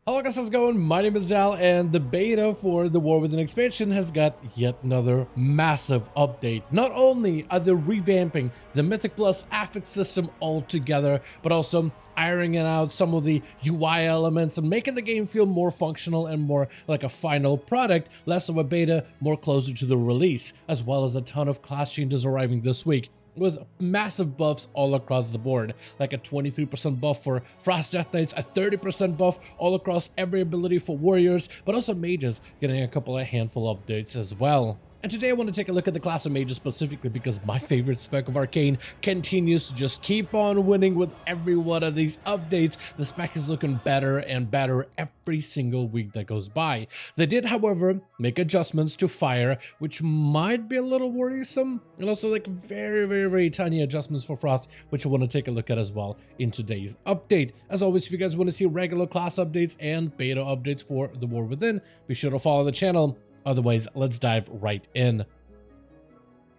Hello guys, how's it going? My name is Dal, and the beta for the War Within expansion has got yet another massive update. Not only are they revamping the Mythic Plus affix system altogether, but also ironing out some of the UI elements and making the game feel more functional and more like a final product, less of a beta, more closer to the release, as well as a ton of class changes arriving this week, with massive buffs all across the board, like a 23% buff for Frost Death Knights, a 30% buff all across every ability for warriors, but also mages getting a couple of handful updates as well. And today I want to take a look at the class of mages specifically because my favorite spec of Arcane continues to just keep on winning with every one of these updates. The spec is looking better and better every single week that goes by. They did, however, make adjustments to fire, which might be a little worrisome, and also like very tiny adjustments for frost, which I want to take a look at as well in today's update. As always, if you guys want to see regular class updates and beta updates for the War Within, be sure to follow the channel. Otherwise, let's dive right in.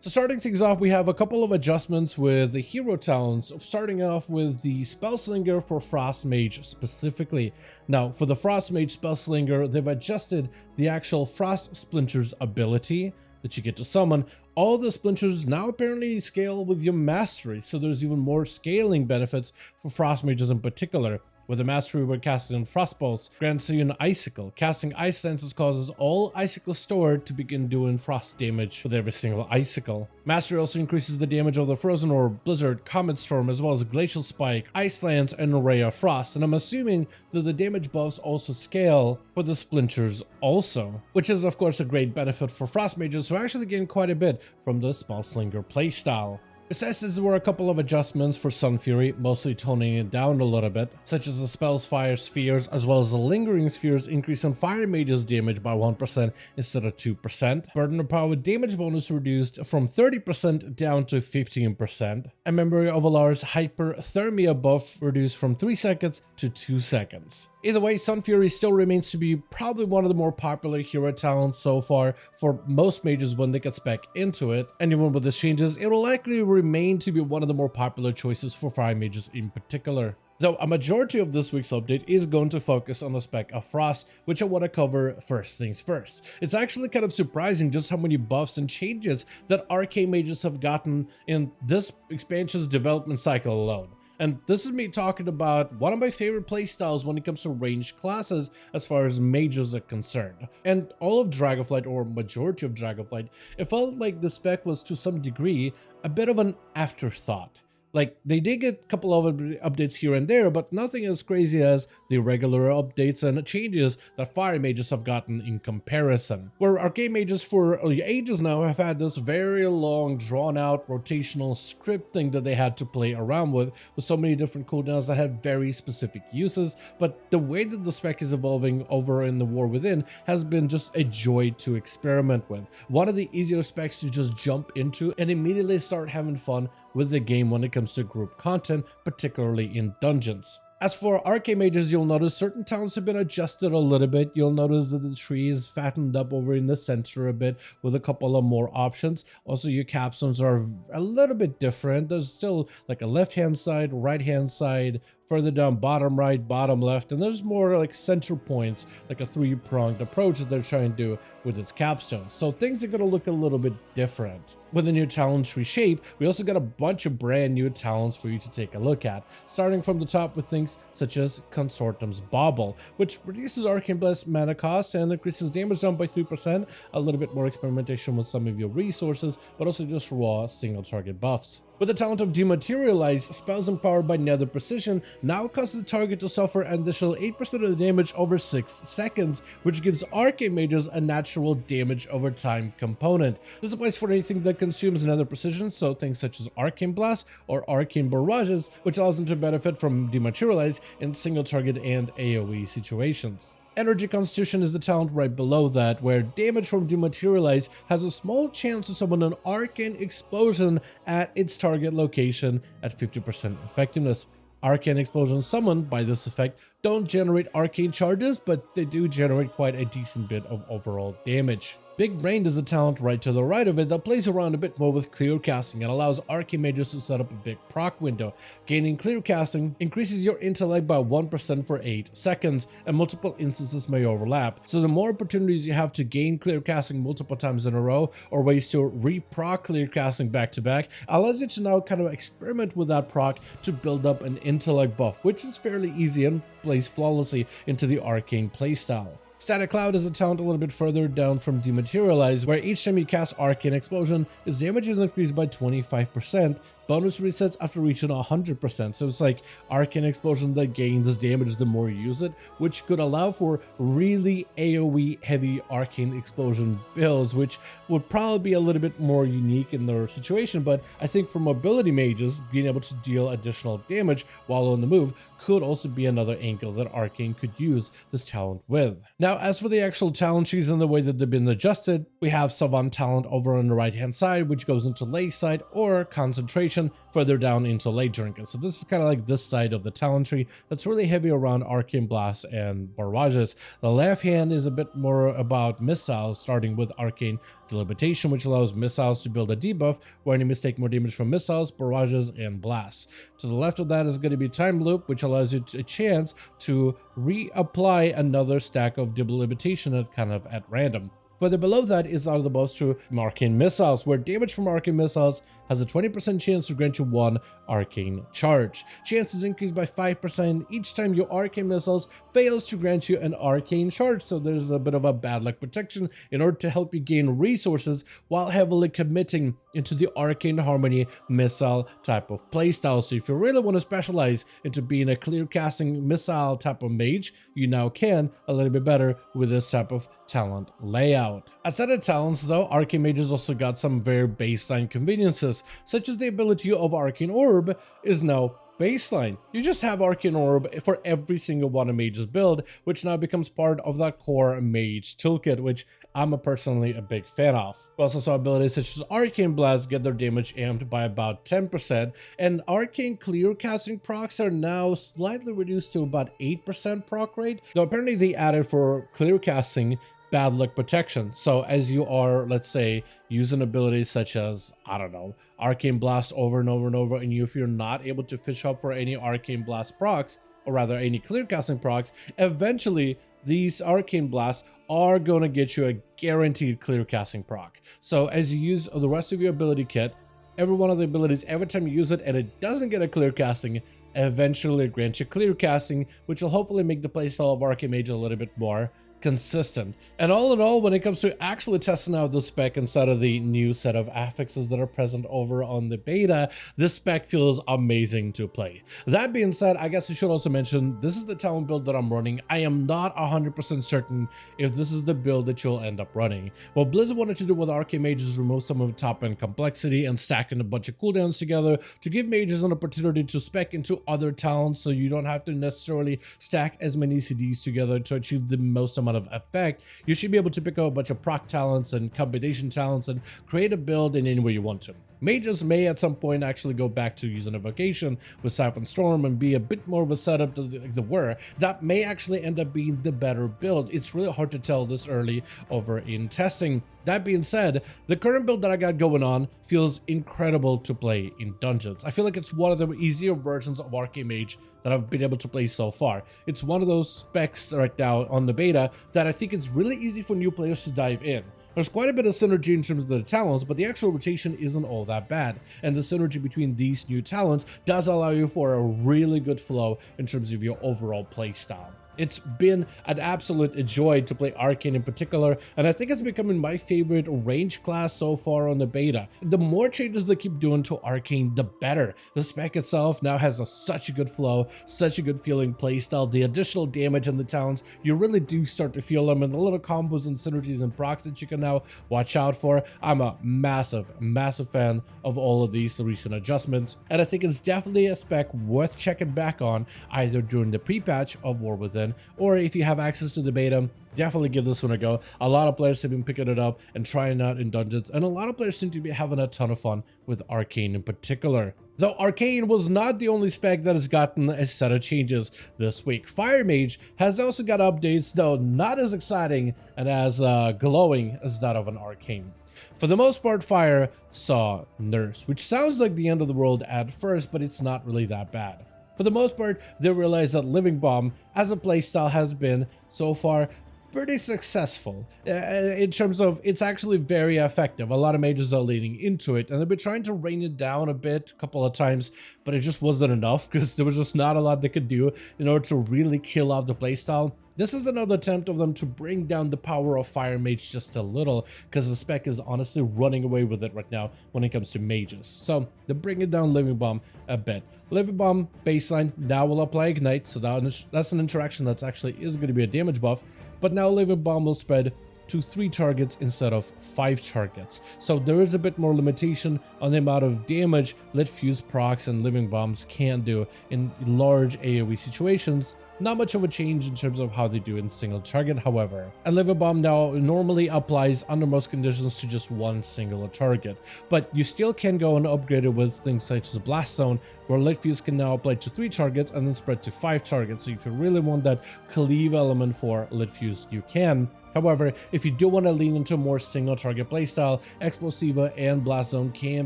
So starting things off, we have a couple of adjustments with the hero talents, starting off with the Spellslinger for Frost Mage specifically. Now, for the Frost Mage Spellslinger, they've adjusted the actual Frost Splinters ability that you get to summon. All the splinters now apparently scale with your mastery, so there's even more scaling benefits for Frost Mages in particular. With a mastery when casting in Frostbolts, grants you an Icicle. Casting Ice Lances causes all Icicles stored to begin doing frost damage with every single Icicle. Mastery also increases the damage of the Frozen Orb, Blizzard, Comet Storm, as well as Glacial Spike, Ice Lance, and Array of Frost. And I'm assuming that the damage buffs also scale for the Splinters also, which is of course a great benefit for Frost Mages who actually gain quite a bit from the Spellslinger playstyle. Besides this, there were a couple of adjustments for Sun Fury, mostly toning it down a little bit, such as the spell's fire spheres, as well as the lingering spheres increasing fire mages damage by 1% instead of 2%. Burden of Power damage bonus reduced from 30% down to 15%. And Memory of Alar's hyperthermia buff reduced from 3 seconds to 2 seconds. Either way, Sun Fury still remains to be probably one of the more popular hero talents so far for most mages when they get spec into it, and even with the changes, it will likely remain to be one of the more popular choices for fire mages in particular. Though a majority of this week's update is going to focus on the spec of Frost, which I want to cover first things first. It's actually kind of surprising just how many buffs and changes that Arcane mages have gotten in this expansion's development cycle alone. And this is me talking about one of my favorite playstyles when it comes to ranged classes as far as mages are concerned. And all of Dragonflight, or majority of Dragonflight, it felt like the spec was to some degree a bit of an afterthought. Like, they did get a couple of updates here and there, but nothing as crazy as the regular updates and changes that fire mages have gotten in comparison. Where Arcane mages for ages now have had this very long, drawn-out, rotational scripting that they had to play around with so many different cooldowns that had very specific uses, but the way that the spec is evolving over in the War Within has been just a joy to experiment with. One of the easier specs to just jump into and immediately start having fun with the game when it comes to group content, particularly in dungeons. As for Arcane mages, you'll notice certain talents have been adjusted a little bit. You'll notice that the tree is fattened up over in the center a bit with a couple of more options. Also, your capstones are a little bit different. There's still like a left-hand side, right-hand side, further down bottom right, bottom left, and there's more like center points, like a three-pronged approach that they're trying to do with its capstones. So things are going to look a little bit different. With the new talent tree shape, we also got a bunch of brand new talents for you to take a look at, starting from the top with things such as Consortium's Bauble, which reduces Arcane Blast mana cost and increases damage down by 3%, a little bit more experimentation with some of your resources, but also just raw single target buffs. With the talent of Dematerialize, spells empowered by Nether Precision now cause the target to suffer an additional 8% of the damage over 6 seconds, which gives Arcane mages a natural damage over time component. This applies for anything that consumes Nether Precision, so things such as Arcane Blast or Arcane Barrages, which allows them to benefit from Dematerialize in single target and AoE situations. Energy Constitution is the talent right below that, where damage from Dematerialize has a small chance to summon an Arcane Explosion at its target location at 50% effectiveness. Arcane Explosions summoned by this effect don't generate arcane charges, but they do generate quite a decent bit of overall damage. Big Brain is a talent right to the right of it that plays around a bit more with clear casting and allows Arcane mages to set up a big proc window. Gaining clear casting increases your intellect by 1% for 8 seconds, and multiple instances may overlap. So the more opportunities you have to gain clear casting multiple times in a row, or ways to re-proc clear casting back to back, allows you to now kind of experiment with that proc to build up an intellect buff, which is fairly easy and plays flawlessly into the Arcane playstyle. Static Cloud is a talent a little bit further down from Dematerialize, where each time you cast Arcane Explosion, its damage is increased by 25%, bonus resets after reaching 100%, so it's like Arcane Explosion that gains damage the more you use it, which could allow for really AoE heavy Arcane Explosion builds, which would probably be a little bit more unique in their situation, but I think for mobility mages, being able to deal additional damage while on the move could also be another angle that Arcane could use this talent with. Now, as for the actual talent trees and the way that they've been adjusted, we have Savant talent over on the right hand side, which goes into lay side or concentration further down into late drinking. So this is kind of like this side of the talent tree that's really heavy around Arcane Blast and Barrages. The left hand is a bit more about missiles, starting with Arcane Delimitation, which allows missiles to build a debuff where enemies take more damage from missiles, barrages, and blasts. To the left of that is going to be Time Loop, which allows you a chance to reapply another stack of delimitation at random. Further below that is out of the boss to Arcane Missiles, where damage from Arcane Missiles has a 20% chance to grant you 1 Arcane Charge. Chances increase by 5% each time your Arcane Missiles fails to grant you an Arcane Charge, so there's a bit of a bad luck protection in order to help you gain resources while heavily committing into the Arcane Harmony missile type of playstyle. So if you really want to specialize into being a clear casting missile type of mage, you now can a little bit better with this type of talent layout. Outside of talents though, Arcane mages also got some very baseline conveniences, such as the ability of Arcane Orb is now baseline. You just have Arcane Orb for every single one of mage's build, which now becomes part of that core mage toolkit, which I'm personally a big fan of. We also saw abilities such as Arcane Blast get their damage amped by about 10%, and Arcane Clear casting procs are now slightly reduced to about 8% proc rate, though apparently they added for clear casting bad luck protection. So as you are, let's say, using abilities such as, I don't know, Arcane Blast over and over and over, and if you're not able to fish up for any Arcane Blast procs, or rather any clear casting procs, eventually these Arcane Blasts are going to get you a guaranteed clear casting proc. So as you use the rest of your ability kit, every one of the abilities, every time you use it and it doesn't get a clear casting, eventually it grants you clear casting, which will hopefully make the playstyle of Arcane Mage a little bit more consistent. And all in all, when it comes to actually testing out the spec inside of the new set of affixes that are present over on the beta, this spec feels amazing to play. That being said, I guess I should also mention this is the talent build that I'm running. I am not 100% certain if this is the build that you'll end up running. What Blizzard wanted to do with Arcane Mages is remove some of the top end complexity and stacking a bunch of cooldowns together to give mages an opportunity to spec into other talents, so you don't have to necessarily stack as many CDs together to achieve the most amount of effect. You should be able to pick up a bunch of proc talents and combination talents and create a build in any way you want to. Mages may at some point actually go back to using Evocation with Siphon Storm and be a bit more of a setup to the where that may actually end up being the better build. It's really hard to tell this early over in testing. That being said, the current build that I got going on feels incredible to play in dungeons. I feel like it's one of the easier versions of Arcane Mage that I've been able to play so far. It's one of those specs right now on the beta that I think it's really easy for new players to dive in. There's quite a bit of synergy in terms of the talents, but the actual rotation isn't all that bad, and the synergy between these new talents does allow you for a really good flow in terms of your overall playstyle. It's been an absolute joy to play Arcane in particular, and I think it's becoming my favorite range class so far on the beta. The more changes they keep doing to Arcane, the better. The spec itself now has such a good flow, such a good feeling playstyle. The additional damage and the talents, you really do start to feel them, and the little combos and synergies and procs that you can now watch out for. I'm a massive fan of all of these recent adjustments, and I think it's definitely a spec worth checking back on either during the pre-patch of War Within, or if you have access to the beta, definitely give this one a go. A lot of players have been picking it up and trying it out in dungeons, and a lot of players seem to be having a ton of fun with Arcane in particular. Though Arcane was not the only spec that has gotten a set of changes this week. Fire Mage has also got updates, though not as exciting and as glowing as that of an Arcane. For the most part, Fire saw nerfs, which sounds like the end of the world at first, but it's not really that bad. For the most part, they realized that Living Bomb as a playstyle has been, so far, pretty successful in terms of it's actually very effective. A lot of mages are leaning into it, and they've been trying to rein it down a bit a couple of times, but it just wasn't enough because there was just not a lot they could do in order to really kill out the playstyle. This is another attempt of them to bring down the power of Fire Mage just a little, because the spec is honestly running away with it right now when it comes to mages. So they're bringing down Living Bomb a bit. Living Bomb baseline now will apply Ignite, so that's an interaction that's actually is going to be a damage buff, but now Living Bomb will spread to 3 targets instead of 5 targets. So there is a bit more limitation on the amount of damage Lit Fuse procs and Living Bombs can do in large AoE situations. Not much of a change in terms of how they do in single target, however. And Living Bomb now normally applies under most conditions to just one singular target, but you still can go and upgrade it with things such as Blast Zone, where Lit Fuse can now apply to 3 targets and then spread to 5 targets. So if you really want that cleave element for Lit Fuse, you can. However, if you do want to lean into a more single target playstyle, Explosiva and Blast Zone can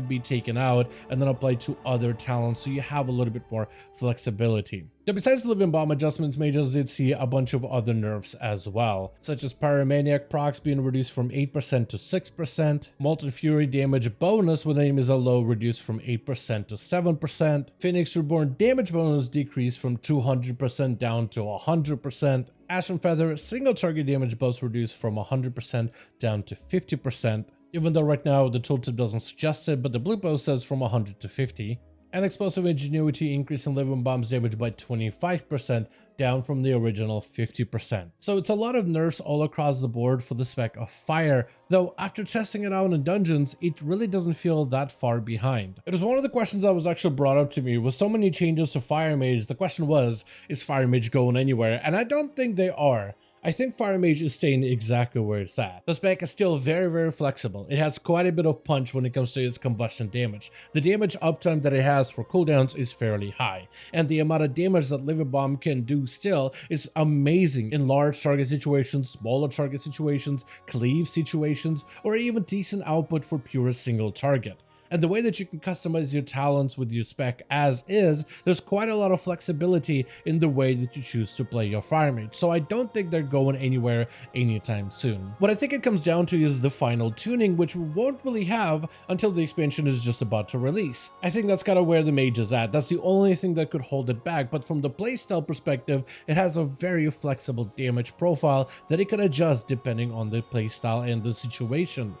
be taken out and then applied to other talents, so you have a little bit more flexibility. Now, besides the Living Bomb adjustments, mages did see a bunch of other nerfs as well, such as Pyromaniac procs being reduced from 8% to 6%, Molten Fury damage bonus when aim is a low reduced from 8% to 7%, Phoenix Reborn damage bonus decreased from 200% down to 100%, Ashen Feather single target damage buffs reduced from 100% down to 50%, even though right now the tooltip doesn't suggest it, but the blue post says from 100 to 50. And Explosive Ingenuity increasing Living Bomb's damage by 25%, down from the original 50%. So it's a lot of nerfs all across the board for the spec of Fire, though after testing it out in dungeons, it really doesn't feel that far behind. It was one of the questions that was actually brought up to me. With so many changes to Fire Mage, the question was, is Fire Mage going anywhere? And I don't think they are. I think Fire Mage is staying exactly where it's at. The spec is still very flexible. It has quite a bit of punch when it comes to its combustion damage. The damage uptime that it has for cooldowns is fairly high, and the amount of damage that Living Bomb can do still is amazing in large target situations, smaller target situations, cleave situations, or even decent output for pure single target. And the way that you can customize your talents with your spec as is, there's quite a lot of flexibility in the way that you choose to play your Fire Mage. So I don't think they're going anywhere anytime soon. What I think it comes down to is the final tuning, which we won't really have until the expansion is just about to release. I think that's kind of where the mage is at. That's the only thing that could hold it back. But from the playstyle perspective, it has a very flexible damage profile that it can adjust depending on the playstyle and the situation.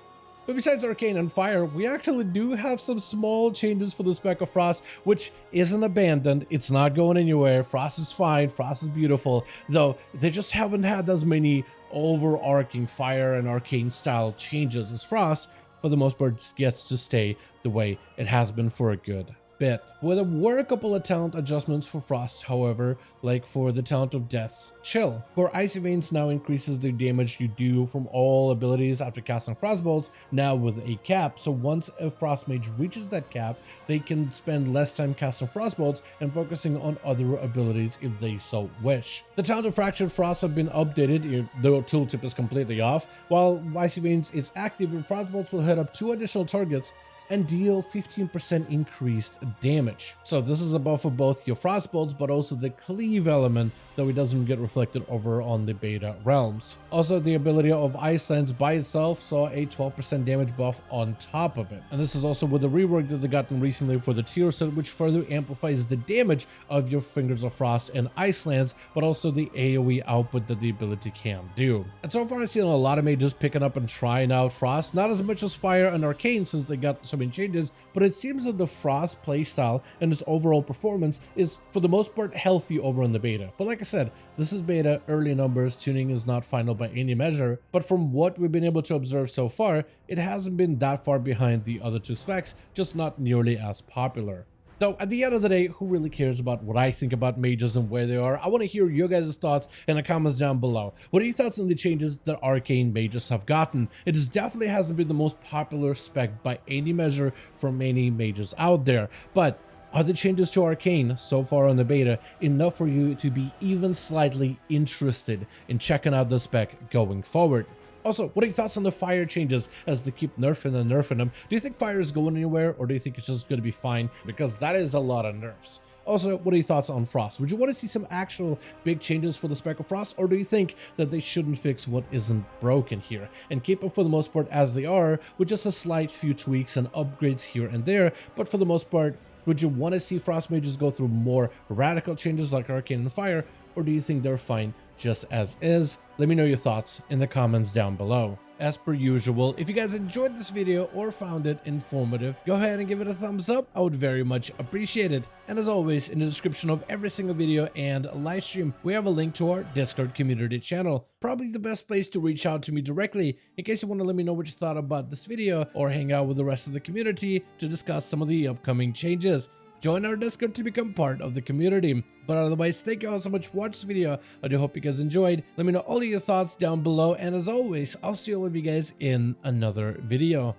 But besides Arcane and Fire, we actually do have some small changes for the spec of Frost, which isn't abandoned. It's not going anywhere. Frost is fine. Frost is beautiful, though they just haven't had as many overarching Fire and Arcane style changes as Frost. For the most part, just gets to stay the way it has been for a good bit. Well, there were a couple of talent adjustments for Frost, however, like for the talent of Death's Chill, where Icy Veins now increases the damage you do from all abilities after casting Frostbolts, now with a cap. So once a Frost Mage reaches that cap, they can spend less time casting Frostbolts and focusing on other abilities if they so wish. The talent of Fractured Frost have been updated, the tooltip is completely off. While Icy Veins is active, and Frostbolts will hit up 2 additional targets and deal 15% increased damage. So this is a buff for both your Frostbolts, but also the cleave element, though it doesn't get reflected over on the beta realms. Also, the ability of Ice Lance by itself saw a 12% damage buff on top of it. And this is also with the rework that they gotten recently for the tier set, which further amplifies the damage of your Fingers of Frost and Ice Lance, but also the AoE output that the ability can do. And so far I've seen a lot of mages picking up and trying out Frost, not as much as Fire and Arcane since they got so many changes, but it seems that the Frost playstyle and its overall performance is for the most part healthy over in the beta. But like I said, this is beta, early numbers, tuning is not final by any measure, but from what we've been able to observe so far, it hasn't been that far behind the other 2 specs, just not nearly as popular. Though at the end of the day, who really cares about what I think about mages and where they are? I want to hear your guys' thoughts in the comments down below. What are your thoughts on the changes that Arcane mages have gotten? It just definitely hasn't been the most popular spec by any measure for many mages out there, but are the changes to Arcane so far on the beta enough for you to be even slightly interested in checking out the spec going forward? Also, what are your thoughts on the fire changes as they keep nerfing and nerfing them? Do you think fire is going anywhere, or do you think it's just going to be fine? Because that is a lot of nerfs. Also, what are your thoughts on Frost? Would you want to see some actual big changes for the spec of Frost, or do you think that they shouldn't fix what isn't broken here and keep them for the most part as they are, with just a slight few tweaks and upgrades here and there, but for the most part, would you want to see Frost mages go through more radical changes like Arcane and Fire, or do you think they're fine just as is? Let me know your thoughts in the comments down below. As per usual, if you guys enjoyed this video or found it informative, go ahead and give it a thumbs up. I would very much appreciate it. And as always, in the description of every single video and live stream, we have a link to our Discord community channel. Probably the best place to reach out to me directly in case you want to let me know what you thought about this video or hang out with the rest of the community to discuss some of the upcoming changes. Join our Discord to become part of the community. But otherwise, thank you all so much for watching this video. I do hope you guys enjoyed. Let me know all of your thoughts down below. And as always, I'll see all of you guys in another video.